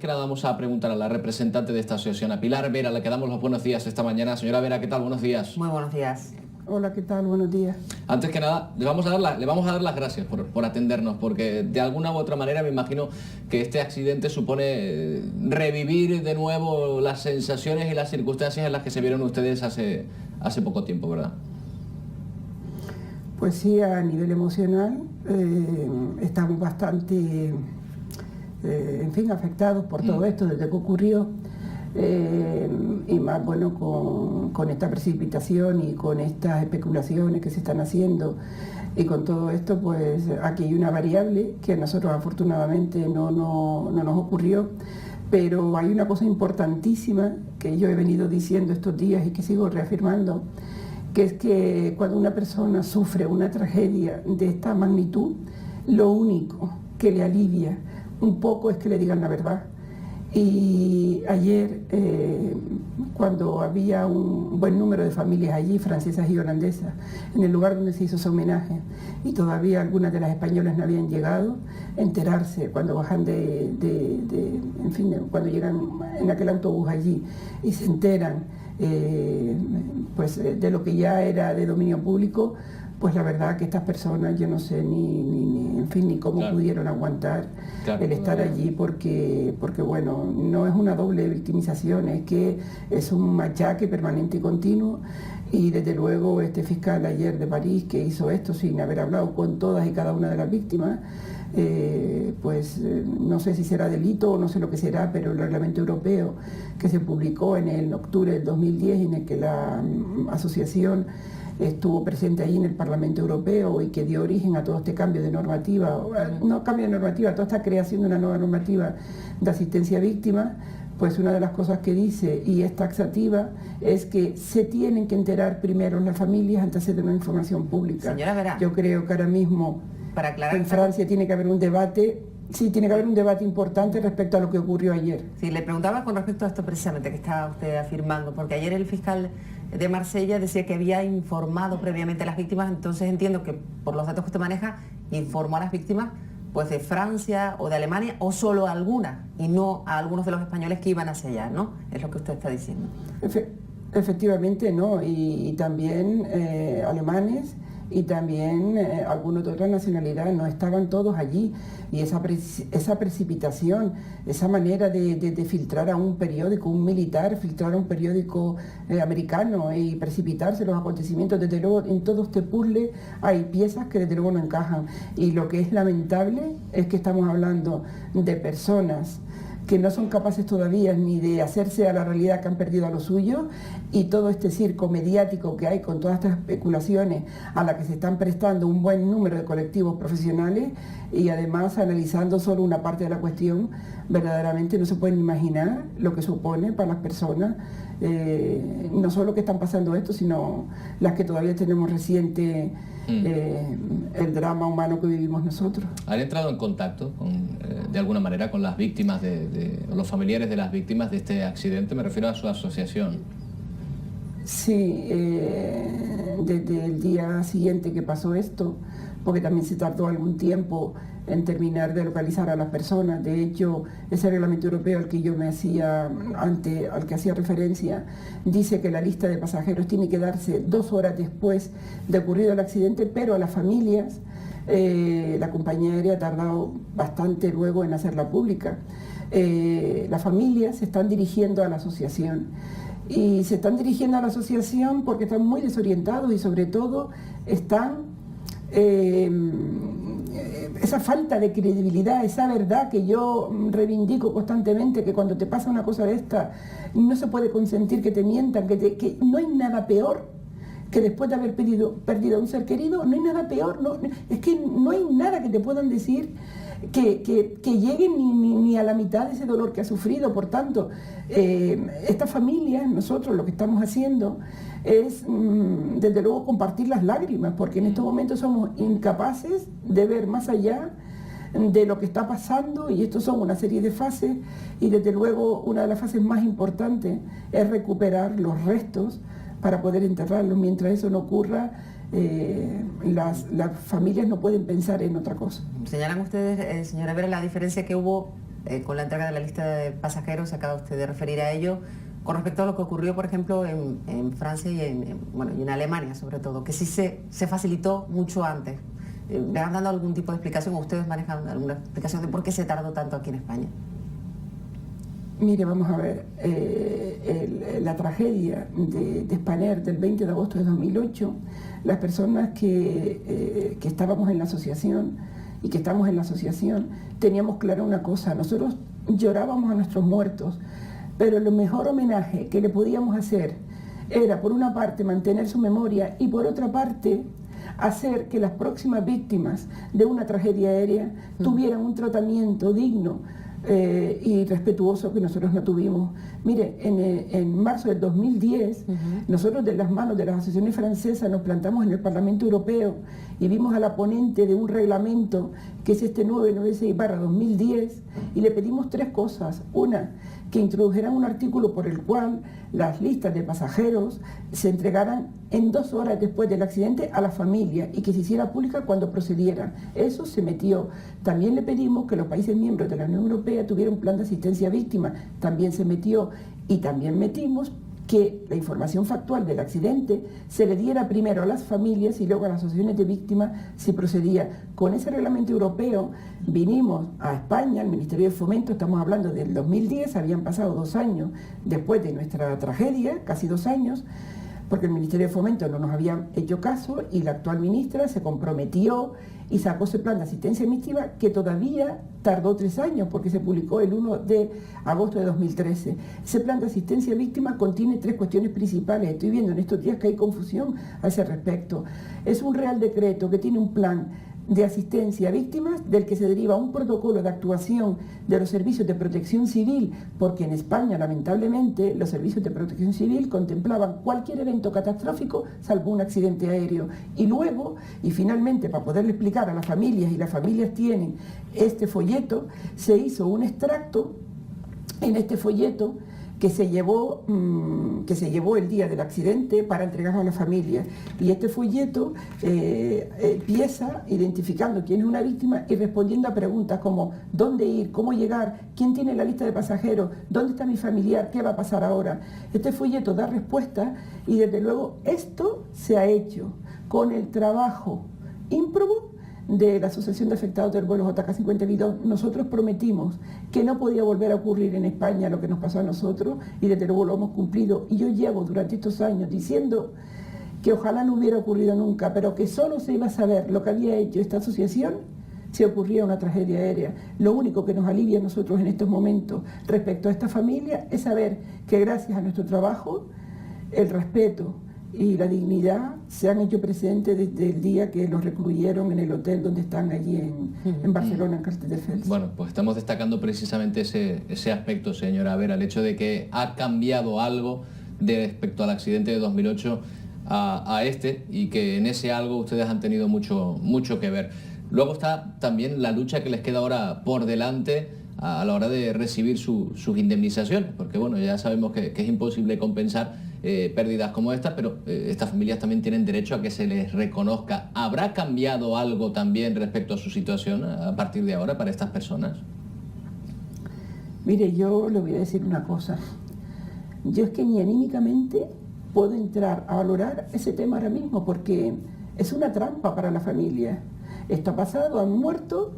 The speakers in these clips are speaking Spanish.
que nada vamos a preguntar a la representante de esta asociación, a Pilar Vera, a la que damos los buenos días esta mañana. Señora Vera, ¿qué tal? Buenos días. Muy buenos días. Hola, ¿qué tal? Buenos días. Antes que nada, le vamos a dar las gracias por atendernos, porque de alguna u otra manera me imagino que este accidente supone revivir de nuevo las sensaciones y las circunstancias en las que se vieron ustedes hace poco tiempo, ¿verdad? Pues sí, a nivel emocional estamos bastante, afectados por todo esto desde que ocurrió. Y más bueno con esta precipitación y con estas especulaciones que se están haciendo y con todo esto, pues aquí hay una variable que a nosotros afortunadamente no nos ocurrió, pero hay una cosa importantísima que yo he venido diciendo estos días y que sigo reafirmando, que es que cuando una persona sufre una tragedia de esta magnitud, lo único que le alivia un poco es que le digan la verdad. Y ayer, cuando había un buen número de familias allí, francesas y holandesas, en el lugar donde se hizo ese homenaje, y todavía algunas de las españolas no habían llegado, enterarse cuando bajan cuando llegan en aquel autobús allí y se enteran de lo que ya era de dominio público, pues la verdad que estas personas, yo no sé ni cómo pudieron aguantar el estar allí, porque bueno, no es una doble victimización, es que es un machaque permanente y continuo, y desde luego este fiscal ayer de París que hizo esto sin haber hablado con todas y cada una de las víctimas, no sé si será delito o no sé lo que será, pero el reglamento europeo que se publicó en octubre del 2010, en el que la asociación estuvo presente ahí en el Parlamento Europeo y que dio origen a todo este cambio de normativa, no cambio de normativa, toda esta creación de una nueva normativa de asistencia a víctimas, pues una de las cosas que dice, y es taxativa, es que se tienen que enterar primero las familias antes de hacer una información pública. Señora Vera, yo creo que ahora mismo para aclarar, en Francia tiene que haber un debate. Sí, tiene que haber un debate importante respecto a lo que ocurrió ayer. Sí, le preguntaba con respecto a esto precisamente que estaba usted afirmando, porque ayer el fiscal de Marsella decía que había informado previamente a las víctimas, entonces entiendo que por los datos que usted maneja, informó a las víctimas pues de Francia o de Alemania, o solo a algunas, y no a algunos de los españoles que iban hacia allá, ¿no? Es lo que usted está diciendo. Efectivamente, no, y también alemanes, y también algunos de otras nacionalidades, no estaban todos allí, y esa precipitación, esa manera de filtrar a un periódico, un militar, filtrar a un periódico americano y precipitarse los acontecimientos, desde luego en todo este puzzle hay piezas que desde luego no encajan, y lo que es lamentable es que estamos hablando de personas que no son capaces todavía ni de hacerse a la realidad, que han perdido a lo suyo, y todo este circo mediático que hay con todas estas especulaciones a la que se están prestando un buen número de colectivos profesionales, y además analizando solo una parte de la cuestión, verdaderamente no se pueden imaginar lo que supone para las personas, no solo que están pasando esto, sino las que todavía tenemos reciente el drama humano que vivimos nosotros. ¿Han entrado en contacto de alguna manera con las víctimas, los familiares de las víctimas de este accidente? Me refiero a su asociación. Sí, desde el día siguiente que pasó esto, porque también se tardó algún tiempo en terminar de localizar a las personas. De hecho, ese reglamento europeo al que yo al que hacía referencia, dice que la lista de pasajeros tiene que darse 2 horas después de ocurrido el accidente, pero a las familias, la compañía aérea ha tardado bastante luego en hacerla pública. Las familias se están dirigiendo a la asociación. Y se están dirigiendo a la asociación porque están muy desorientados, y sobre todo están esa falta de credibilidad, esa verdad que yo reivindico constantemente, que cuando te pasa una cosa de esta no se puede consentir que te mientan, que no hay nada peor que después de haber perdido a un ser querido, no hay nada peor, es que no hay nada que te puedan decir que llegue ni a la mitad de ese dolor que ha sufrido. Por tanto, esta familia, nosotros lo que estamos haciendo es, desde luego, compartir las lágrimas, porque en estos momentos somos incapaces de ver más allá de lo que está pasando, y estos son una serie de fases, y desde luego una de las fases más importantes es recuperar los restos para poder enterrarlos. Mientras eso no ocurra, las familias no pueden pensar en otra cosa. Señalan ustedes, señora Vera, la diferencia que hubo con la entrega de la lista de pasajeros, se acaba usted de referir a ello, con respecto a lo que ocurrió, por ejemplo, en Francia y en Alemania, sobre todo, que sí se facilitó mucho antes. ¿Le han dado algún tipo de explicación o ustedes manejan alguna explicación de por qué se tardó tanto aquí en España? Mire, vamos a ver, la tragedia de Spanair del 20 de agosto de 2008, las personas que estábamos en la asociación y que estamos en la asociación, teníamos clara una cosa: nosotros llorábamos a nuestros muertos, pero el mejor homenaje que le podíamos hacer era, por una parte, mantener su memoria y, por otra parte, hacer que las próximas víctimas de una tragedia aérea tuvieran un tratamiento digno y respetuoso que nosotros no tuvimos. Mire, en marzo del 2010, nosotros, de las manos de las asociaciones francesas, nos plantamos en el Parlamento Europeo y vimos a la ponente de un reglamento, que es este 996/2010, y le pedimos 3 cosas. Una, que introdujeran un artículo por el cual las listas de pasajeros se entregaran en 2 horas después del accidente a la familia y que se hiciera pública cuando procedieran. Eso se metió. También le pedimos que los países miembros de la Unión Europea tuvieran un plan de asistencia a víctimas. También se metió. Y también metimos que la información factual del accidente se le diera primero a las familias y luego a las asociaciones de víctimas si procedía. Con ese reglamento europeo vinimos a España, al Ministerio de Fomento, estamos hablando del 2010, habían pasado 2 años después de nuestra tragedia, casi 2 años, porque el Ministerio de Fomento no nos había hecho caso y la actual ministra se comprometió y sacó ese plan de asistencia víctima, que todavía tardó 3 años porque se publicó el 1 de agosto de 2013. Ese plan de asistencia víctima contiene 3 cuestiones principales. Estoy viendo en estos días que hay confusión a ese respecto. Es un real decreto que tiene un plan de asistencia a víctimas, del que se deriva un protocolo de actuación de los servicios de protección civil, porque en España, lamentablemente, los servicios de protección civil contemplaban cualquier evento catastrófico salvo un accidente aéreo. Y luego, y finalmente, para poderle explicar a las familias, y las familias tienen este folleto, se hizo un extracto en este folleto que se llevó el día del accidente para entregarlo a la familia. Y este folleto empieza identificando quién es una víctima y respondiendo a preguntas como ¿dónde ir? ¿Cómo llegar? ¿Quién tiene la lista de pasajeros? ¿Dónde está mi familiar? ¿Qué va a pasar ahora? Este folleto da respuesta y desde luego esto se ha hecho con el trabajo ímprobo de la Asociación de Afectados del vuelo JK52. Nosotros prometimos que no podía volver a ocurrir en España lo que nos pasó a nosotros y desde luego lo hemos cumplido. Y yo llevo durante estos años diciendo que ojalá no hubiera ocurrido nunca, pero que solo se iba a saber lo que había hecho esta asociación si ocurría una tragedia aérea. Lo único que nos alivia a nosotros en estos momentos respecto a esta familia es saber que gracias a nuestro trabajo, el respeto y la dignidad se han hecho presentes desde el día que los recluyeron en el hotel donde están allí en Barcelona, en Castelldefels. Bueno, pues estamos destacando precisamente ese aspecto, señora Vera, el hecho de que ha cambiado algo respecto al accidente de 2008 a este, y que en ese algo ustedes han tenido mucho que ver. Luego está también la lucha que les queda ahora por delante a la hora de recibir sus indemnizaciones, porque bueno, ya sabemos que es imposible compensar pérdidas como estas, pero estas familias también tienen derecho a que se les reconozca. ¿Habrá cambiado algo también respecto a su situación a partir de ahora para estas personas? Mire, yo le voy a decir una cosa. Yo es que ni anímicamente puedo entrar a valorar ese tema ahora mismo, porque es una trampa para la familia. Esto ha pasado, han muerto,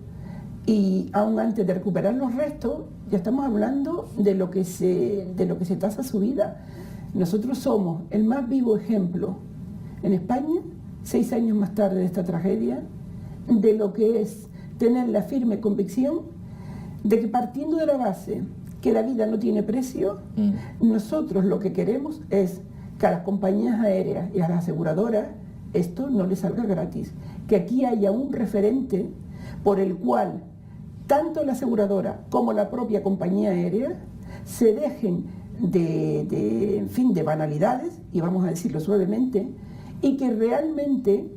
y aún antes de recuperar los restos, ya estamos hablando de lo que se tasa su vida. Nosotros somos el más vivo ejemplo en España, 6 años más tarde de esta tragedia, de lo que es tener la firme convicción de que, partiendo de la base que la vida no tiene precio, nosotros lo que queremos es que a las compañías aéreas y a las aseguradoras esto no les salga gratis, que aquí haya un referente por el cual tanto la aseguradora como la propia compañía aérea se dejen de banalidades, y vamos a decirlo suavemente, y que realmente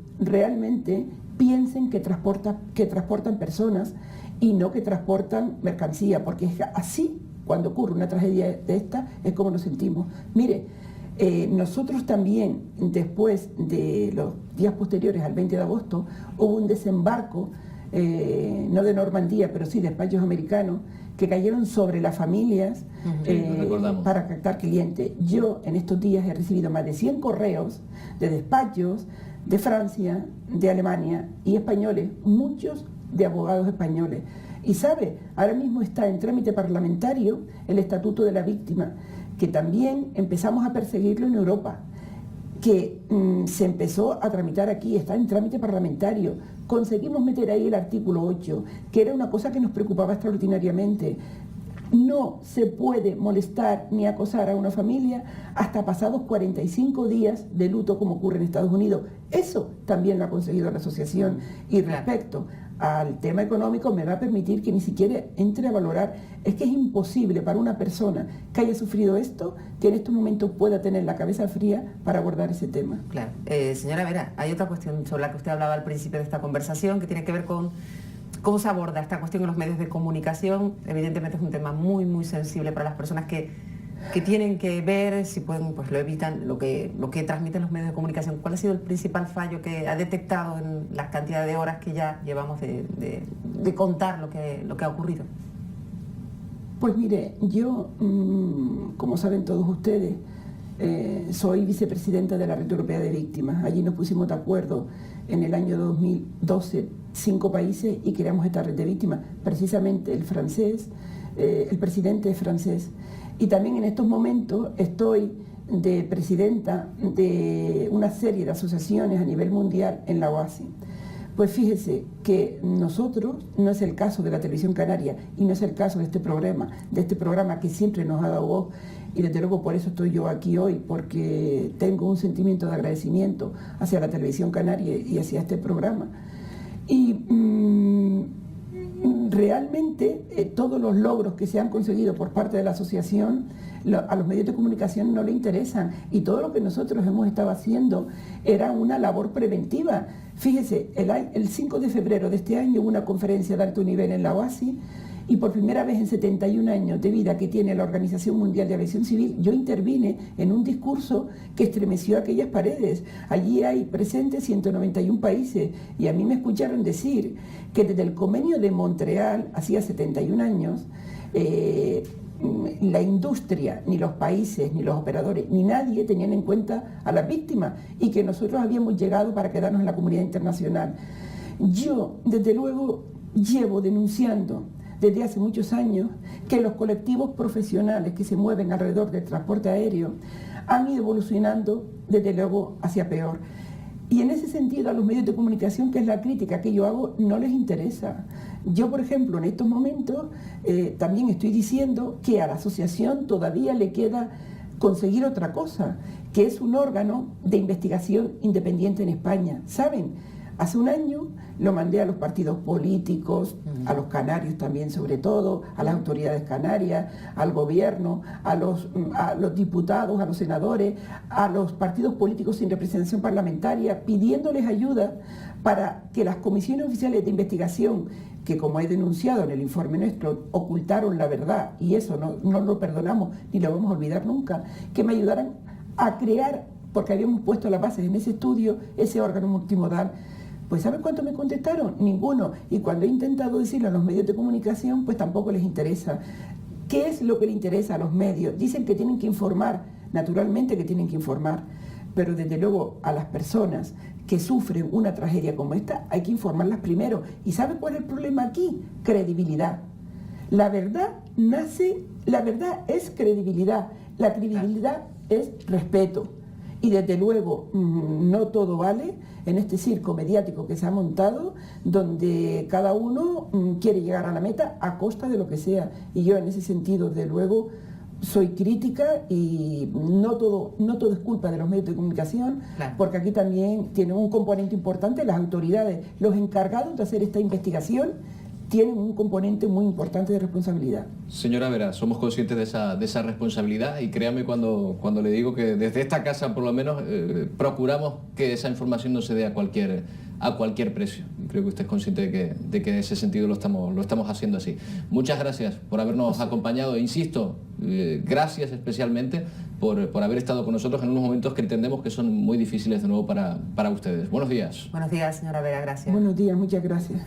piensen que transportan personas y no que transportan mercancía, porque es así, cuando ocurre una tragedia de esta, es como nos sentimos. Mire, nosotros también, después de los días posteriores al 20 de agosto, hubo un desembarco no de Normandía, pero sí despachos americanos, que cayeron sobre las familias para captar clientes. Yo en estos días he recibido más de 100 correos de despachos de Francia, de Alemania y españoles, muchos de abogados españoles. Y sabe, ahora mismo está en trámite parlamentario el Estatuto de la Víctima, que también empezamos a perseguirlo en Europa, que se empezó a tramitar aquí, está en trámite parlamentario. Conseguimos meter ahí el artículo 8, que era una cosa que nos preocupaba extraordinariamente. No se puede molestar ni acosar a una familia hasta pasados 45 días de luto, como ocurre en Estados Unidos. Eso también lo ha conseguido la asociación. Y respecto al tema económico, me va a permitir que ni siquiera entre a valorar. Es que es imposible para una persona que haya sufrido esto, que en estos momentos pueda tener la cabeza fría para abordar ese tema. Claro. Señora Vera, hay otra cuestión sobre la que usted hablaba al principio de esta conversación, que tiene que ver con cómo se aborda esta cuestión en los medios de comunicación. Evidentemente es un tema muy, muy sensible para las personas que tienen que ver, si pueden, pues lo evitan, lo que transmiten los medios de comunicación. ¿Cuál ha sido el principal fallo que ha detectado en la cantidad de horas que ya llevamos de contar lo que ha ocurrido? Pues mire, yo, como saben todos ustedes, soy vicepresidenta de la Red Europea de Víctimas. Allí nos pusimos de acuerdo en el año 2012, 5 países, y creamos esta red de víctimas. Precisamente el francés, el presidente es francés. Y también en estos momentos estoy de presidenta de una serie de asociaciones a nivel mundial en la OASI. Pues fíjese que nosotros, no es el caso de la Televisión Canaria y no es el caso de este programa que siempre nos ha dado voz, y desde luego por eso estoy yo aquí hoy, porque tengo un sentimiento de agradecimiento hacia la Televisión Canaria y hacia este programa. Y realmente todos los logros que se han conseguido por parte de la asociación a los medios de comunicación no le interesan, y todo lo que nosotros hemos estado haciendo era una labor preventiva. Fíjese, el 5 de febrero de este año hubo una conferencia de alto nivel en la OASI, y por primera vez en 71 años de vida que tiene la Organización Mundial de Aviación Civil, yo intervine en un discurso que estremeció aquellas paredes. Allí hay presentes 191 países, y a mí me escucharon decir que desde el Convenio de Montreal, hacía 71 años, la industria, ni los países, ni los operadores, ni nadie tenían en cuenta a las víctimas, y que nosotros habíamos llegado para quedarnos en la comunidad internacional. Yo, desde luego, llevo denunciando desde hace muchos años que los colectivos profesionales que se mueven alrededor del transporte aéreo han ido evolucionando desde luego hacia peor. Y en ese sentido a los medios de comunicación, que es la crítica que yo hago, no les interesa. Yo, por ejemplo, en estos momentos también estoy diciendo que a la asociación todavía le queda conseguir otra cosa, que es un órgano de investigación independiente en España. ¿Saben? Hace un año lo mandé a los partidos políticos, a los canarios también sobre todo, a las autoridades canarias, al gobierno, a los diputados, a los senadores, a los partidos políticos sin representación parlamentaria, pidiéndoles ayuda para que las comisiones oficiales de investigación, que como he denunciado en el informe nuestro, ocultaron la verdad, y eso no lo perdonamos ni lo vamos a olvidar nunca, que me ayudaran a crear, porque habíamos puesto las bases en ese estudio, ese órgano multimodal. Pues ¿saben cuánto me contestaron? Ninguno. Y cuando he intentado decirlo a los medios de comunicación, pues tampoco les interesa. ¿Qué es lo que le interesa a los medios? Dicen que tienen que informar, naturalmente que tienen que informar, pero desde luego a las personas que sufren una tragedia como esta hay que informarlas primero. ¿Y sabe cuál es el problema aquí? Credibilidad. La verdad es credibilidad, la credibilidad es respeto. Y desde luego no todo vale en este circo mediático que se ha montado, donde cada uno quiere llegar a la meta a costa de lo que sea. Y yo en ese sentido, desde luego, soy crítica, y no todo es culpa de los medios de comunicación, claro, porque aquí también tienen un componente importante las autoridades, los encargados de hacer esta investigación tienen un componente muy importante de responsabilidad. Señora Vera, somos conscientes de esa responsabilidad, y créame cuando le digo que desde esta casa por lo menos procuramos que esa información no se dé a cualquier precio. Creo que usted es consciente de que en ese sentido lo estamos haciendo así. Muchas gracias por habernos acompañado, e insisto, gracias especialmente por haber estado con nosotros en unos momentos que entendemos que son muy difíciles de nuevo para ustedes. Buenos días. Buenos días, señora Vera, gracias. Buenos días, muchas gracias.